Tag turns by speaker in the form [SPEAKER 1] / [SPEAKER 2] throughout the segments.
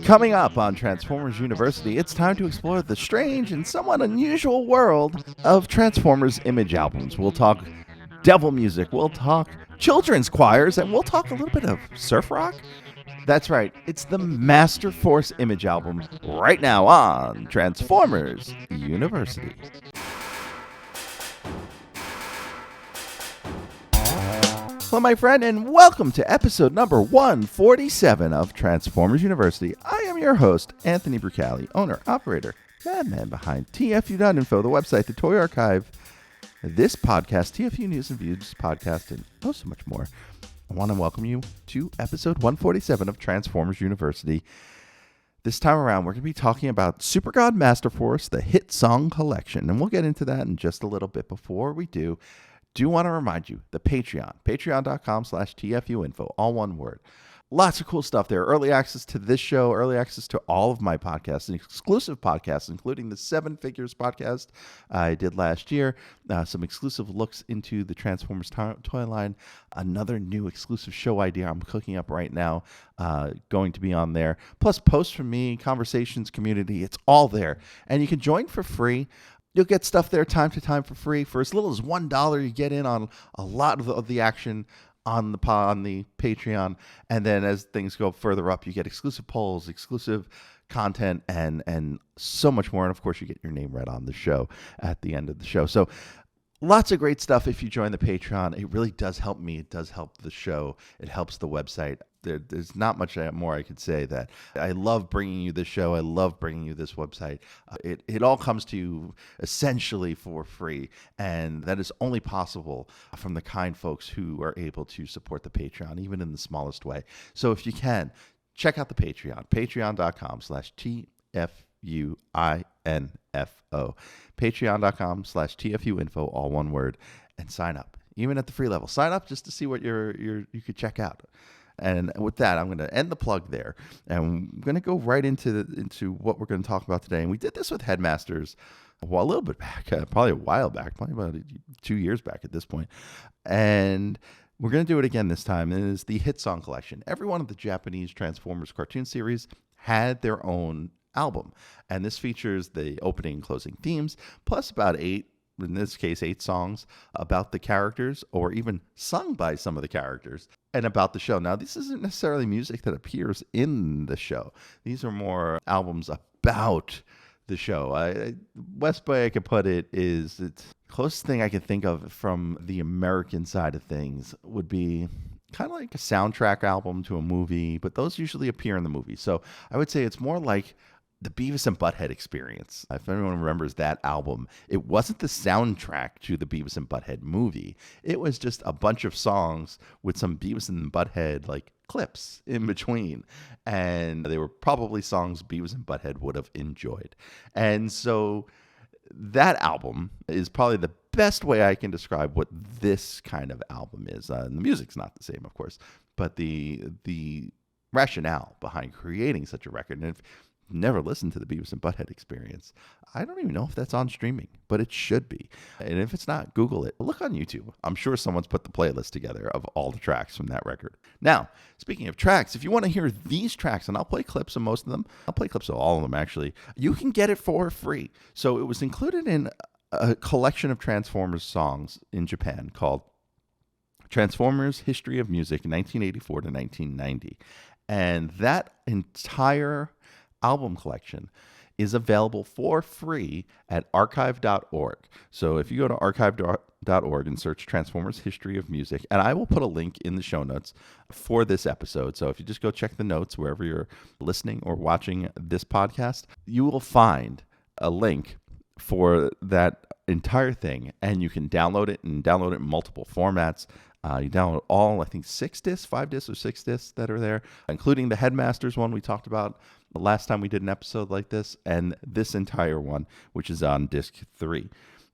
[SPEAKER 1] Coming up on Transformers University, it's time to explore the strange and somewhat unusual world of Transformers image albums. We'll talk devil music, we'll talk children's choirs, and we'll talk a little bit of surf rock. That's right, it's the Masterforce image album right now on Transformers University. Hello, my friend, and welcome to episode number 147 of Transformers University. I am your host, Anthony Brucali, owner, operator, madman behind TFU.INFO, the website, the toy archive, this podcast, TFU News and Views podcast, and oh, so much more. I want to welcome you to episode 147 of Transformers University. This time around, we're going to be talking about Super God Masterforce, the hit song collection, and we'll get into that in just a little bit. Before we do want to remind you, the patreon.com/TFU.INFO, all one word. Lots of cool stuff there. Early access to this show, early access to all of my podcasts, and exclusive podcasts, including the Seven Figures podcast I did last year, some exclusive looks into the Transformers toy line, another new exclusive show idea I'm cooking up right now, going to be on there, plus posts from me, conversations, community. It's all there. And you can join for free. You'll get stuff there time to time for free. For as little as $1, you get in on a lot of the action on the Patreon. And then as things go further up, you get exclusive polls, exclusive content, and so much more. And of course, you get your name read on the show at the end of the show. So lots of great stuff if you join the Patreon. It really does help me. It does help the show. It helps the website. There's not much more I could say. That I love bringing you this show. I love bringing you this website. It all comes to you essentially for free, and that is only possible from the kind folks who are able to support the Patreon, even in the smallest way. So if you can, check out the Patreon, patreon.com/TFUINFO, patreon.com/TFUINFO, all one word, and sign up. Even at the free level, sign up just to see what you could check out. And with that, I'm going to end the plug there, and I'm going to go right into what we're going to talk about today. And we did this with Headmasters a little bit back, probably a while back, probably about 2 years back at this point. And we're going to do it again this time. And it is the hit song collection. Every one of the Japanese Transformers cartoon series had their own album, and this features the opening and closing themes, plus about 8 songs about the characters, or even sung by some of the characters, and about the show. Now, this isn't necessarily music that appears in the show. These are more albums about the show. Best way I could put it is, it's the closest thing I can think of from the American side of things would be kind of like a soundtrack album to a movie, but those usually appear in the movie. So I would say it's more like the Beavis and Butthead experience. If anyone remembers that album, it wasn't the soundtrack to the Beavis and Butthead movie. It was just a bunch of songs with some Beavis and Butthead like clips in between. And they were probably songs Beavis and Butthead would have enjoyed. And so that album is probably the best way I can describe what this kind of album is. And the music's not the same, of course, but the rationale behind creating such a record. And if never listened to the Beavis and Butthead experience, I don't even know if that's on streaming, but it should be. And if it's not, Google it. Look on YouTube. I'm sure someone's put the playlist together of all the tracks from that record. Now, speaking of tracks, if you want to hear these tracks, and I'll play clips of most of them, I'll play clips of all of them actually, you can get it for free. So it was included in a collection of Transformers songs in Japan called Transformers History of Music 1984 to 1990. And that entire album collection is available for free at archive.org. So if you go to archive.org and search Transformers History of Music, and I will put a link in the show notes for this episode. So if you just go check the notes wherever you're listening or watching this podcast, you will find a link for that entire thing, and you can download it in multiple formats. You download all, I think, 5 discs or 6 discs that are there, including the Headmasters one we talked about the last time we did an episode like this, and this entire one, which is on disc 3.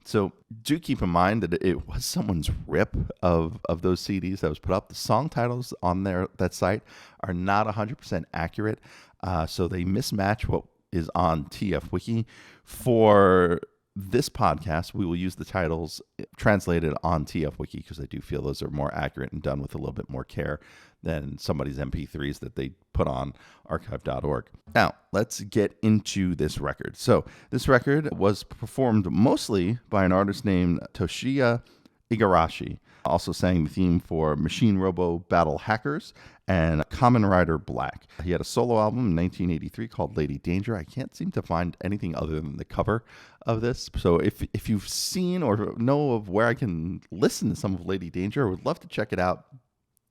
[SPEAKER 1] So do keep in mind that it was someone's rip of those CDs that was put up. The song titles on that site are not 100% accurate, so they mismatch what is on TF Wiki. For this podcast, we will use the titles translated on TF Wiki because I do feel those are more accurate and done with a little bit more care than somebody's MP3s that they put on archive.org. Now, let's get into this record. So this record was performed mostly by an artist named Toshiya Igarashi. Also sang the theme for Machine Robo Battle Hackers and Kamen Rider Black. He had a solo album in 1983 called Lady Danger. I can't seem to find anything other than the cover of this. So if you've seen or know of where I can listen to some of Lady Danger, I would love to check it out.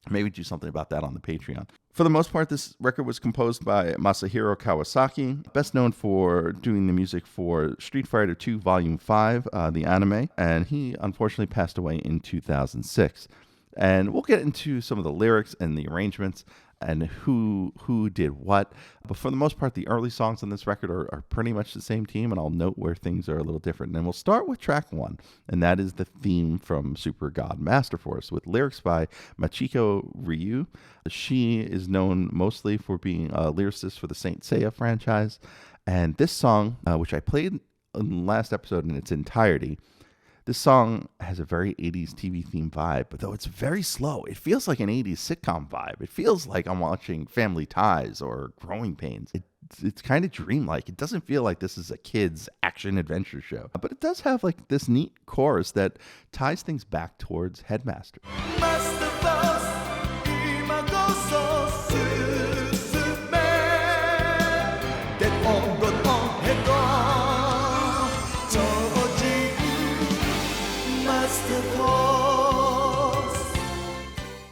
[SPEAKER 1] Maybe do something about that on the Patreon. For the most part, this record was composed by Masahiro Kawasaki, best known for doing the music for Street Fighter II Volume 5, the anime, and he unfortunately passed away in 2006. And we'll get into some of the lyrics and the arrangements and who did what. But for the most part, the early songs on this record are pretty much the same team, and I'll note where things are a little different. And we'll start with track 1, and that is the theme from Super God Masterforce, with lyrics by Machiko Ryu. She is known mostly for being a lyricist for the Saint Seiya franchise. And this song, which I played in the last episode in its entirety, this song has a very 80s TV theme vibe, but though it's very slow, it feels like an 80s sitcom vibe. It feels like I'm watching Family Ties or Growing Pains. It's kind of dreamlike. It doesn't feel like this is a kid's action-adventure show. But it does have like this neat chorus that ties things back towards Headmaster.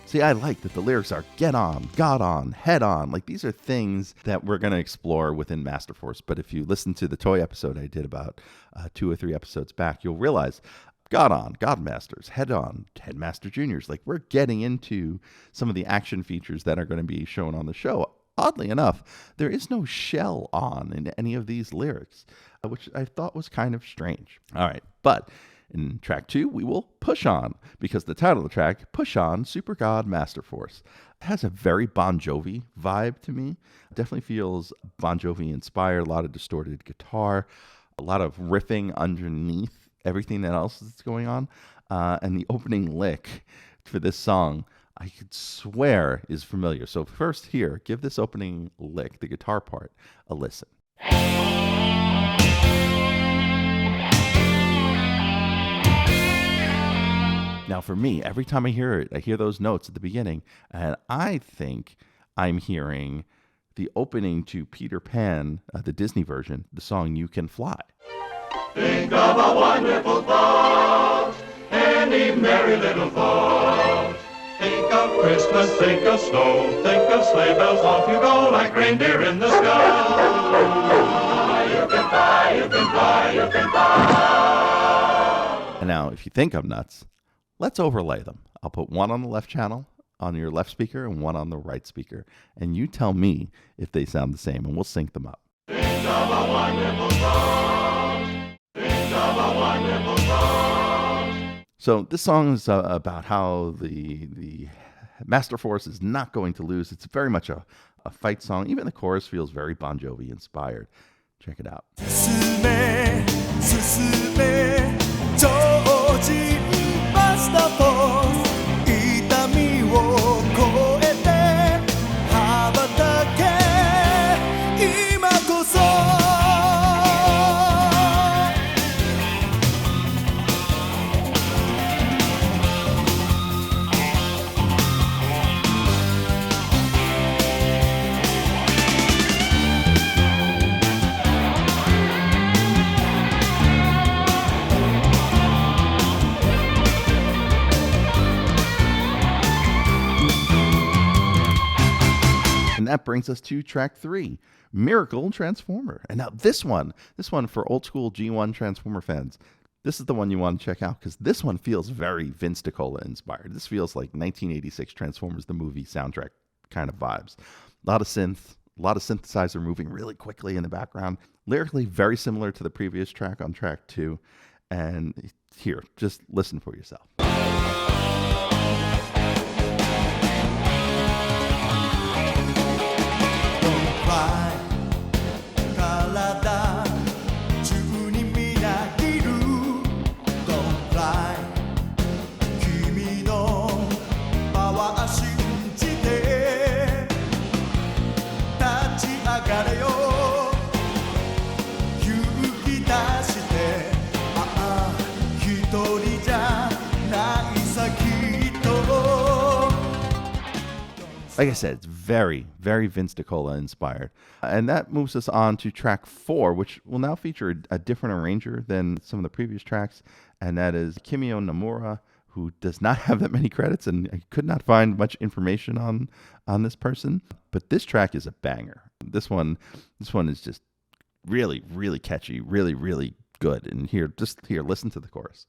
[SPEAKER 1] See, I like that the lyrics are get on, got on, head on. Like, these are things that we're going to explore within Masterforce. But if you listen to the toy episode I did about 2 or 3 episodes back, you'll realize got on, Godmasters, head on, Headmaster Juniors. Like, we're getting into some of the action features that are going to be shown on the show. Oddly enough, there is no shell on in any of these lyrics, which I thought was kind of strange. All right, but in track 2, we will push on, because the title of the track, Push On, Super God Masterforce, has a very Bon Jovi vibe to me. It definitely feels Bon Jovi inspired, a lot of distorted guitar, a lot of riffing underneath everything that else that's going on. And the opening lick for this song, I could swear is familiar. So first here, give this opening lick, the guitar part, a listen. Now, for me, every time I hear it, I hear those notes at the beginning, and I think I'm hearing the opening to Peter Pan, the Disney version, the song You Can Fly.
[SPEAKER 2] Think of a wonderful thought, any merry little thought. Think of Christmas, think of snow, think of sleigh bells, off you go like reindeer in the sky. You can fly, you can fly, you can fly.
[SPEAKER 1] And now, if you think I'm nuts, let's overlay them. I'll put one on the left channel, on your left speaker, and one on the right speaker. And you tell me if they sound the same, and we'll sync them up.
[SPEAKER 2] Think of a wonderful thought. Think of a wonderful thought.
[SPEAKER 1] So this song is about how the Masterforce is not going to lose. It's very much a fight song. Even the chorus feels very Bon Jovi inspired. Check it out. And that brings us to track 3, Miracle Transformer. And now this one for old school G1 Transformer fans, this is the one you want to check out, because this one feels very Vince DiCola inspired. This feels like 1986 Transformers the movie soundtrack kind of vibes. A lot of synth, a lot of synthesizer moving really quickly in the background. Lyrically very similar to the previous track on track 2. And here, just listen for yourself. Like I said, it's very, very Vince DiCola inspired. And that moves us on to track 4, which will now feature a different arranger than some of the previous tracks. And that is Kimio Nomura, who does not have that many credits, and I could not find much information on this person. But this track is a banger. This one is just really, really catchy, really, really good. And here, listen to the chorus.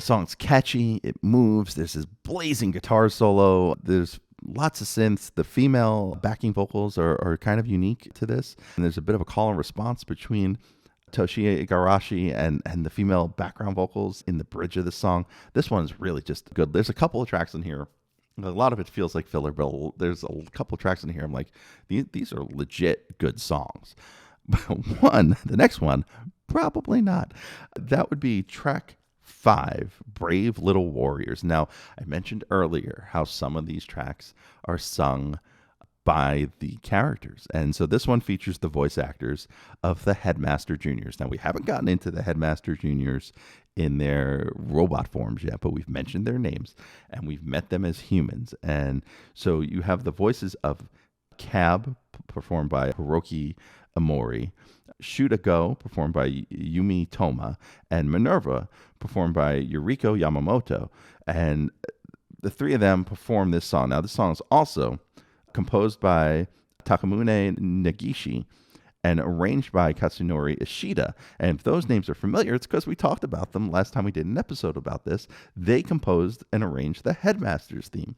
[SPEAKER 1] Song's catchy, it moves, there's this blazing guitar solo, there's lots of synths. The female backing vocals are kind of unique to this, and there's a bit of a call and response between Toshiya Igarashi and the female background vocals in the bridge of the song. This one's really just good. There's a couple of tracks in here, a lot of it feels like filler, but there's a couple of tracks in here I'm like, these are legit good songs. The next one, probably not. That would be track 5, Brave Little Warriors. Now, I mentioned earlier how some of these tracks are sung by the characters. And so this one features the voice actors of the Headmaster Juniors. Now, we haven't gotten into the Headmaster Juniors in their robot forms yet, but we've mentioned their names and we've met them as humans. And so you have the voices of Cab, performed by Hiroki Amori, Shoot a Go, performed by Yumi Toma, and Minerva, performed by Yuriko Yamamoto. And the three of them perform this song. Now, this song is also composed by Takamune Nagishi and arranged by Katsunori Ishida. And if those names are familiar, it's because we talked about them last time we did an episode about this. They composed and arranged the Headmaster's theme,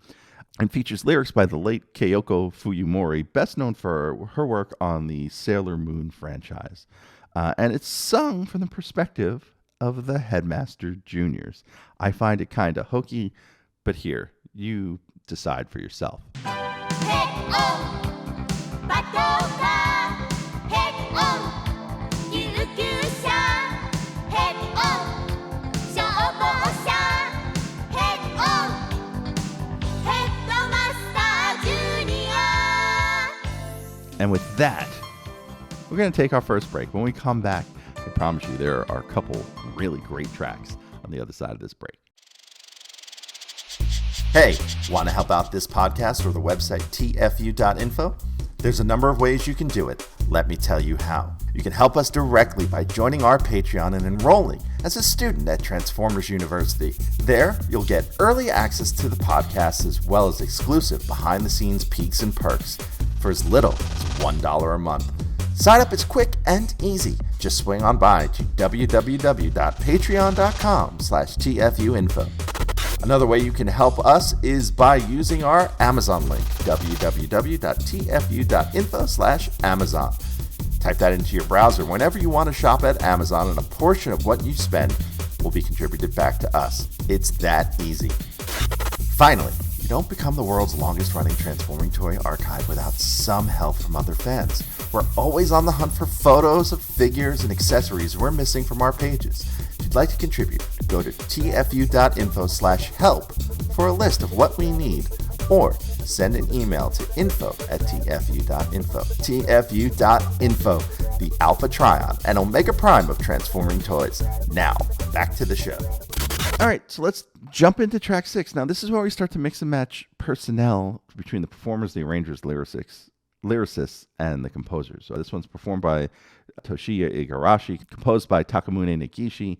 [SPEAKER 1] and features lyrics by the late Keiko Fuyumori, best known for her work on the Sailor Moon franchise. And it's sung from the perspective of the Headmaster Juniors. I find it kind of hokey, but here, you decide for yourself. And with that, we're going to take our first break. When we come back, I promise you there are a couple really great tracks on the other side of this break. Hey, want to help out this podcast or the website TFU.INFO? There's a number of ways you can do it. Let me tell you how. You can help us directly by joining our Patreon and enrolling as a student at Transformers University. There, you'll get early access to the podcast as well as exclusive behind-the-scenes peeks and perks for as little as $1 a month. Sign up is quick and easy. Just swing on by to www.patreon.com/TFU.INFO. Another way you can help us is by using our Amazon link, www.tfu.info/Amazon. Type that into your browser whenever you want to shop at Amazon, and a portion of what you spend will be contributed back to us. It's that easy. Finally, you don't become the world's longest running transforming toy archive without some help from other fans. We're always on the hunt for photos of figures and accessories we're missing from our pages. If you'd like to contribute, go to tfu.info/help for a list of what we need, or send an email to info@tfu.info. tfu.info, the Alpha Trion and Omega Prime of transforming toys. Now, back to the show. All right, so let's jump into track 6. Now, this is where we start to mix and match personnel between the performers, the arrangers, lyricists, and the composers. So this one's performed by Toshiya Igarashi, composed by Takamune Nagishi,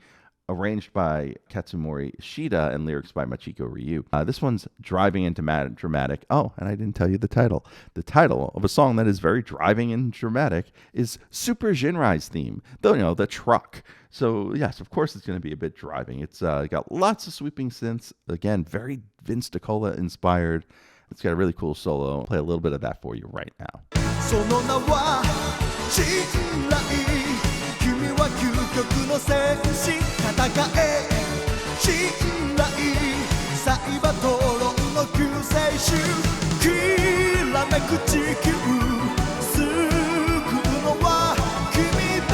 [SPEAKER 1] arranged by Katsunori Ishida, and lyrics by Machiko Ryu. This one's driving and dramatic. Oh, and I didn't tell you the title. The title of a song that is very driving and dramatic is Super Jinrai's theme, though, the truck. So, yes, of course it's going to be a bit driving. It's got lots of sweeping synths. Again, very Vince DiCola inspired. It's got a really cool solo. I'll play a little bit of that for you right now.
[SPEAKER 3] の救世主きらめく地球救うのは君だ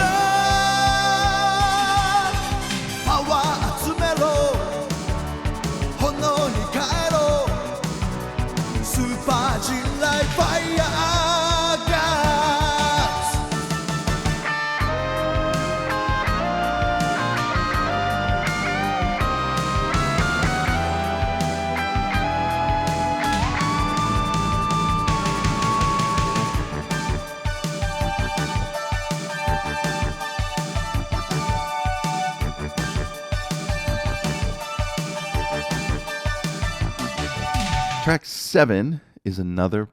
[SPEAKER 3] パワー集めろ炎に変えろスーパー人類ファイヤーガッツ
[SPEAKER 1] Track 7 is another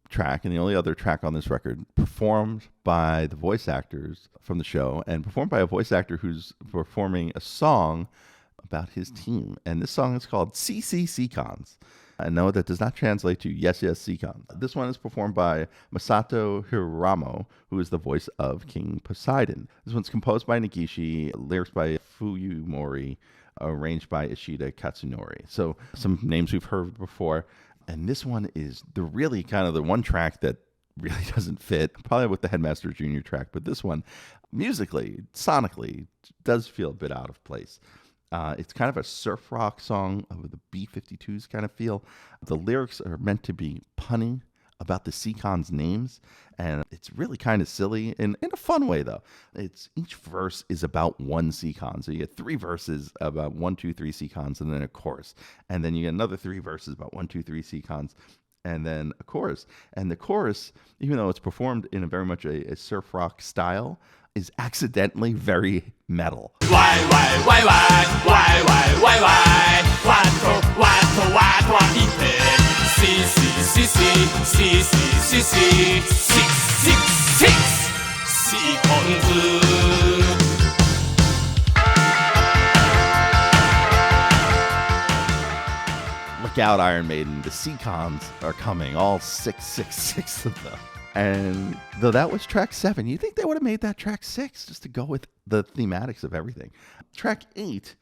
[SPEAKER 1] track, and the only other track on this record, performed by the voice actors from the show, and performed by a voice actor who's performing a song about his team. And this song is called CC Seacons. I know that does not translate to Yes, Yes, Seacons. This one is performed by Masato Hiramo, who is the voice of King Poseidon. This one's composed by Negishi, lyrics by Fuyumori, arranged by Ishida Katsunori. So some names we've heard before. And this one is the really kind of the one track that really doesn't fit, probably with the Headmaster Jr. track. But this one, musically, sonically, does feel a bit out of place. It's kind of a surf rock song of the B-52s kind of feel. The lyrics are meant to be punning about the Seacons' names, and it's really kind of silly in a fun way, though. Each verse is about one Seacon. So you get 3 verses about 1, 2, 3 Seacons, and then a chorus. And then you get another 3 verses about 1, 2, 3 Seacons, and then a chorus. And the chorus, even though it's performed in a very much a surf rock style, is accidentally very metal.
[SPEAKER 4] Why,
[SPEAKER 1] Look out, Iron Maiden, the Seacons are coming, all 666 of them. And though that was track 7, you think they would have made that track 6 just to go with the thematics of everything. Track 8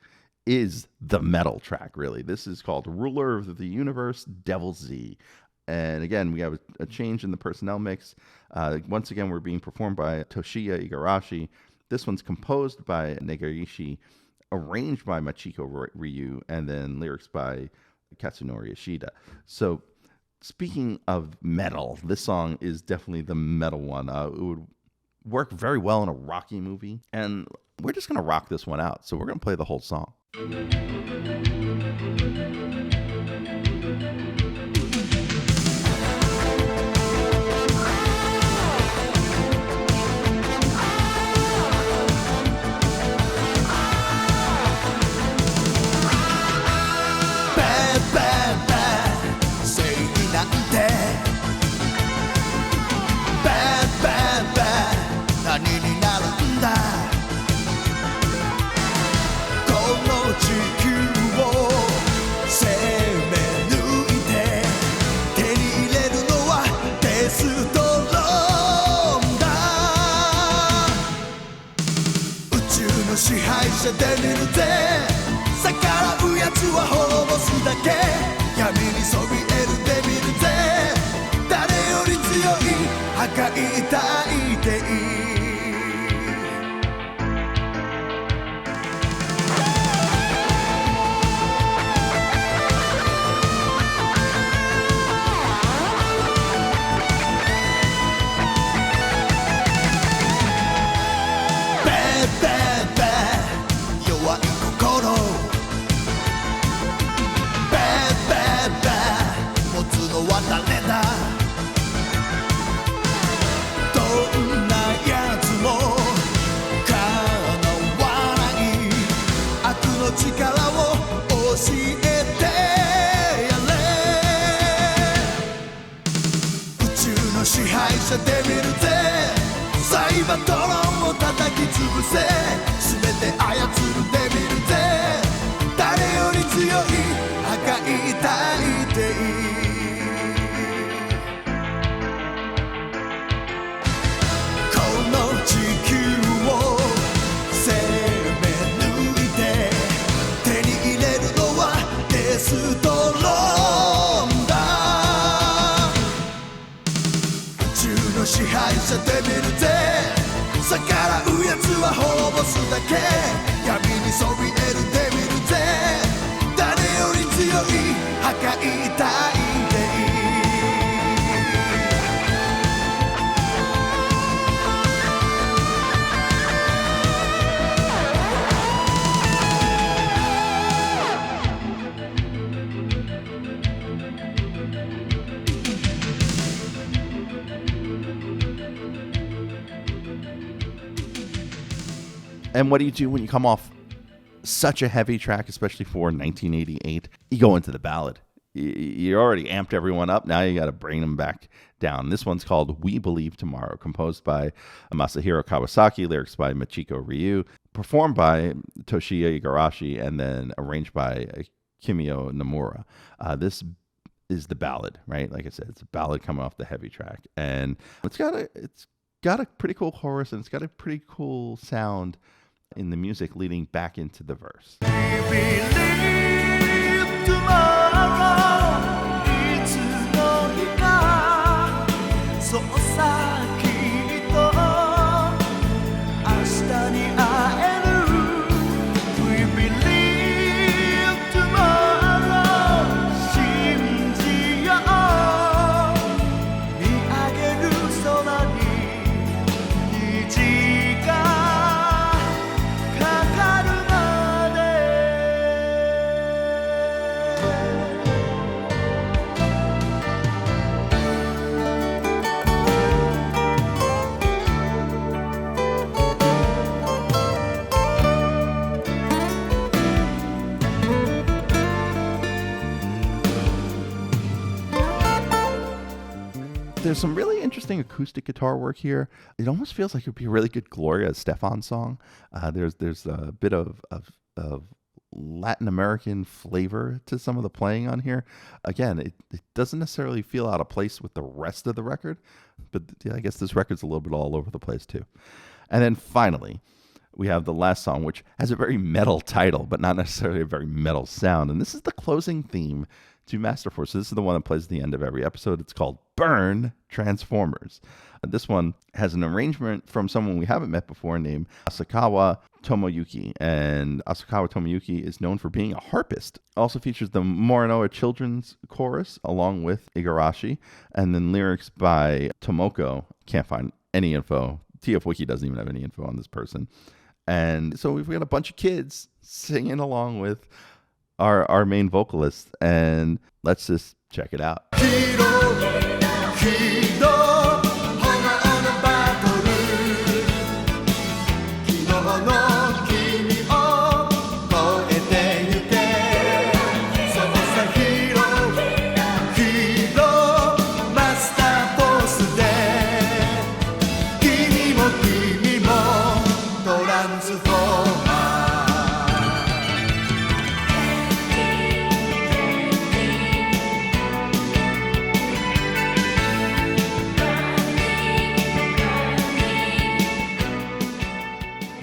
[SPEAKER 1] is the metal track, really. This is called Ruler of the Universe, Devil Z. And again, we have a change in the personnel mix. Once again, we're being performed by Toshiya Igarashi. This one's composed by Negarishi, arranged by Machiko Ryu, and then lyrics by Katsunori Ishida. So speaking of metal, this song is definitely the metal one. It would work very well in a Rocky movie. And we're just going to rock this one out. So we're going to play the whole song.
[SPEAKER 3] 愛者で見るぜ逆らうやつは滅ぼすだけ闇にそびえるデビルぜ誰より強い破壊大霊
[SPEAKER 1] And what do you do when you come off such a heavy track, especially for 1988? You go into the ballad. You already amped everyone up. Now you got to bring them back down. This one's called We Believe Tomorrow, composed by Masahiro Kawasaki, lyrics by Machiko Ryu, performed by Toshiya Igarashi, and then arranged by Kimio Nomura. This is the ballad, right? Like I said, it's a ballad coming off the heavy track. And it's got a pretty cool chorus, and it's got a pretty cool sound in the music leading back into the verse.
[SPEAKER 3] We believe tomorrow いつの日かそうさきっと明日に会える We believe tomorrow 信じよう見上げる空に虹が
[SPEAKER 1] There's some really interesting acoustic guitar work here. It almost feels like it would be a really good Gloria Estefan song. There's a bit of Latin American flavor to some of the playing on here. Again, it doesn't necessarily feel out of place with the rest of the record, but yeah, I guess this record's a little bit all over the place too. And then finally, we have the last song, which has a very metal title, but not necessarily a very metal sound. And this is the closing theme to Masterforce. So this is the one that plays at the end of every episode. It's called Burn Transformers. This one has an arrangement from someone we haven't met before named Asakawa Tomoyuki. And Asakawa Tomoyuki is known for being a harpist. Also features the Morinoa Children's Chorus along with Igarashi. And then lyrics by Tomoko. Can't find any info. TF Wiki doesn't even have any info on this person. And so we've got a bunch of kids singing along with our main vocalist, and let's just check it out.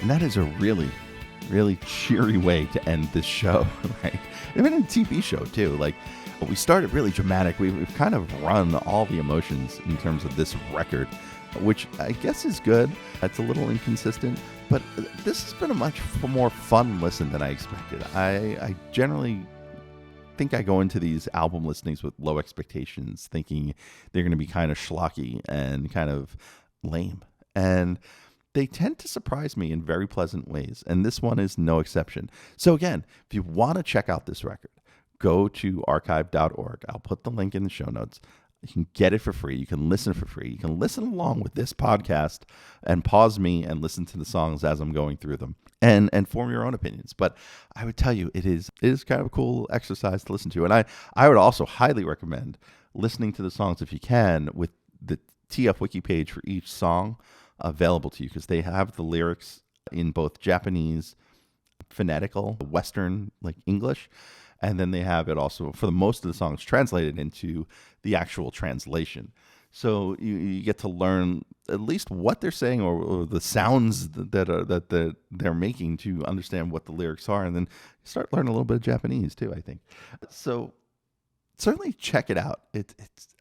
[SPEAKER 1] And that is a really, really cheery way to end this show, right? Even in a TV show, too. Like, we started really dramatic. We've kind of run all the emotions in terms of this record, which I guess is good. It's a little inconsistent, but this has been a much more fun listen than I expected. I generally think I go into these album listenings with low expectations, thinking they're going to be kind of schlocky and kind of lame. And they tend to surprise me in very pleasant ways, and this one is no exception. So again, if you want to check out this record, go to archive.org. I'll put the link in the show notes. You can get it for free. You can listen for free. You can listen along with this podcast and pause me and listen to the songs as I'm going through them and form your own opinions. But I would tell you, it is kind of a cool exercise to listen to. And I would also highly recommend listening to the songs if you can with the TF Wiki page for each song available to you, because they have the lyrics in both Japanese, phonetical, Western, like English, and then they have it also for the most of the songs translated into the actual translation. So you get to learn at least what they're saying or the sounds that they're making to understand what the lyrics are, and then start learning a little bit of Japanese too, I think. So certainly check it out.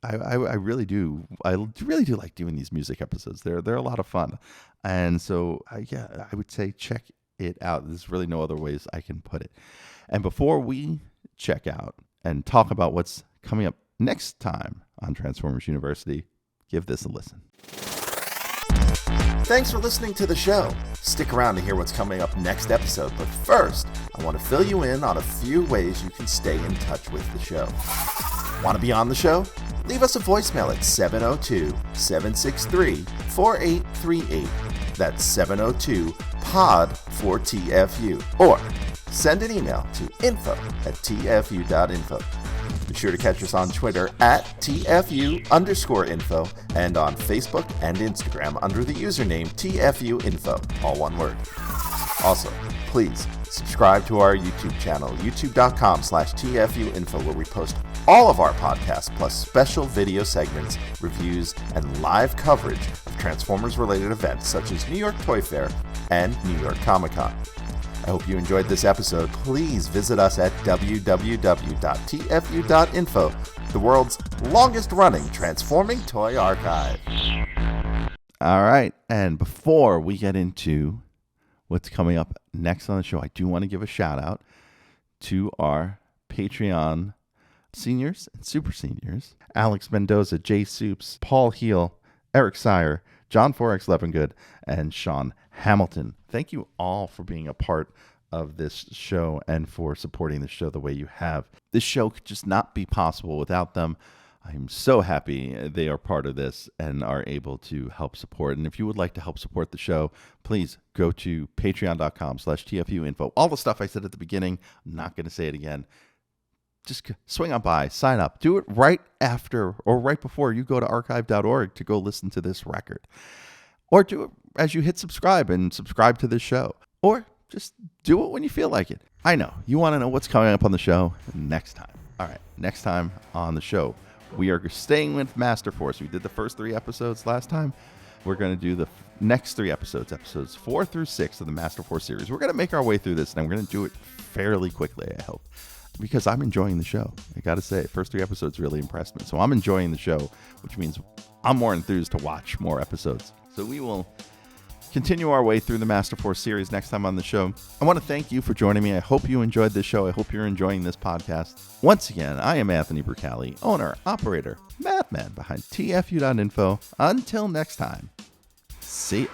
[SPEAKER 1] I really do. I really do like doing these music episodes. They're a lot of fun. And so, I would say check it out. There's really no other ways I can put it. And before we check out and talk about what's coming up next time on Transformers University, give this a listen.
[SPEAKER 4] Thanks for listening to the show. Stick around to hear what's coming up next episode, but first, I want to fill you in on a few ways you can stay in touch with the show. Want to be on the show? Leave us a voicemail at 702-763-4838. That's 702-POD-4TFU. Or send an email to info@TFU.info. Be sure to catch us on Twitter at TFU_info and on Facebook and Instagram under the username TFU.INFO, all one word. Also, please subscribe to our YouTube channel, youtube.com/TFU.INFO, where we post all of our podcasts plus special video segments, reviews, and live coverage of Transformers-related events such as New York Toy Fair and New York Comic-Con. I hope you enjoyed this episode. Please visit us at www.tfu.info, the world's longest-running transforming toy archive.
[SPEAKER 1] All right. And before we get into what's coming up next on the show, I do want to give a shout out to our Patreon seniors and super seniors: Alex Mendoza, Jay Soups, Paul Heel, Eric Sire, John Forex Levengood, and Sean Hamilton. Thank you all for being a part of this show and for supporting the show the way you have. This show could just not be possible without them. I'm so happy they are part of this and are able to help support. And if you would like to help support the show, please go to patreon.com/TFU.INFO. All the stuff I said at the beginning, I'm not going to say it again. Just swing on by, sign up. Do it right after or right before you go to archive.org to go listen to this record. Or do it as you hit subscribe and subscribe to this show. Or just do it when you feel like it. I know. You want to know what's coming up on the show next time. All right. Next time on the show, we are staying with Masterforce. We did the first 3 episodes last time. We're going to do the next 3 episodes 4 through 6 of the Masterforce series. We're going to make our way through this, and we're going to do it fairly quickly, I hope, because I'm enjoying the show. I got to say, first 3 episodes really impressed me. So I'm enjoying the show, which means I'm more enthused to watch more episodes. So we will continue our way through the Masterforce series next time on the show. I want to thank you for joining me. I hope you enjoyed this show. I hope you're enjoying this podcast. Once again, I am Anthony Brucali, owner, operator, madman behind TFU.info. Until next time, see ya.